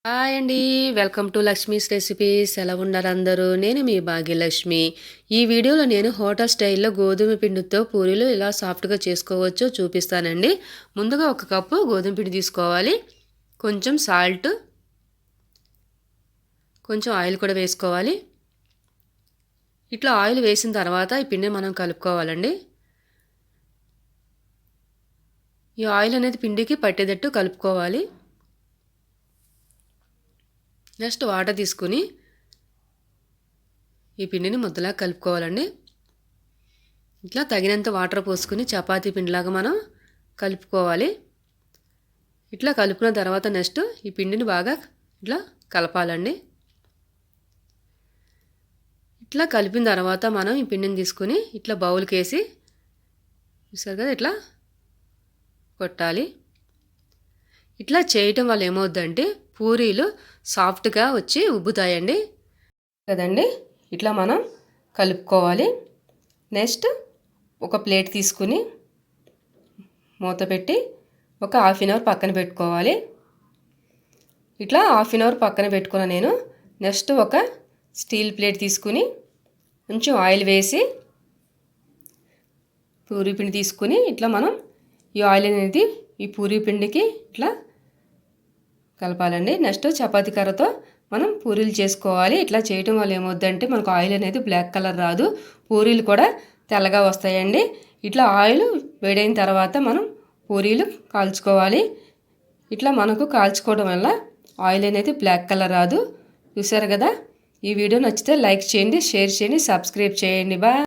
Hi అండి. Welcome to Lakshmi's recipes. ఎలా ఉన్నారు అందరూ? నేను మీ భాగ్యలక్ష్మి. ఈ వీడియోలో నేను హోటల్ స్టైల్లో గోధుమ పిండితో పూరీలు ఎలా సాఫ్ట్గా చేసుకోవచ్చో చూపిస్తానండి. ముందుగా ఒక కప్పు గోధుమ పిండి తీసుకోవాలి. కొంచెం సాల్ట్, కొంచెం ఆయిల్ కూడా వేసుకోవాలి. ఇట్లా ఆయిల్ వేసిన తర్వాత ఈ పిండిని మనం కలుపుకోవాలండి. ఈ ఆయిల్ అనేది పిండికి పట్టేటట్టు కలుపుకోవాలి. నెక్స్ట్ వాటర్ తీసుకుని ఈ పిండిని ముద్దలా కలుపుకోవాలండి. ఇట్లా తగినంత వాటర్ పోసుకుని చపాతీ పిండిలాగా మనం కలుపుకోవాలి. ఇట్లా కలుపుకున్న తర్వాత నెక్స్ట్ ఈ పిండిని బాగా ఇట్లా కలపాలండి. ఇట్లా కలిపిన తర్వాత మనం ఈ పిండిని తీసుకుని ఇట్లా బౌల్కి వేసి చూసారు కదా ఇట్లా కొట్టాలి. ఇట్లా చేయటం వల్ల ఏమవుద్దంటే పూరీలు సాఫ్ట్గా వచ్చి ఉబ్బుతాయండి కదండి. ఇట్లా మనం కలుపుకోవాలి. నెక్స్ట్ ఒక ప్లేట్ తీసుకుని మూత పెట్టి ఒక హాఫ్ అన్ అవర్ పక్కన పెట్టుకోవాలి. ఇట్లా హాఫ్ అన్ అవర్ పక్కన పెట్టుకున్న నేను నెక్స్ట్ ఒక స్టీల్ ప్లేట్ తీసుకుని కొంచెం ఆయిల్ వేసి పూరీ పిండి తీసుకుని ఇట్లా మనం ఈ ఆయిల్ అనేది ఈ పూరీ పిండికి ఇట్లా కలపాలండి. నెక్స్ట్ చపాతీ కర్రతో మనం పూరీలు చేసుకోవాలి. ఇట్లా చేయటం వల్ల ఏమవుద్దంటే మనకు ఆయిల్ అనేది బ్లాక్ కలర్ రాదు, పూరీలు కూడా తెల్లగా వస్తాయండి. ఇట్లా ఆయిల్ వేడైన తర్వాత మనం పూరీలు కాల్చుకోవాలి. ఇట్లా మనకు కాల్చుకోవడం వల్ల ఆయిల్ అనేది బ్లాక్ కలర్ రాదు. చూసారు కదా. ఈ వీడియో నచ్చితే లైక్ చేయండి, షేర్ చేయండి, సబ్స్క్రైబ్ చేయండి. బాయ్.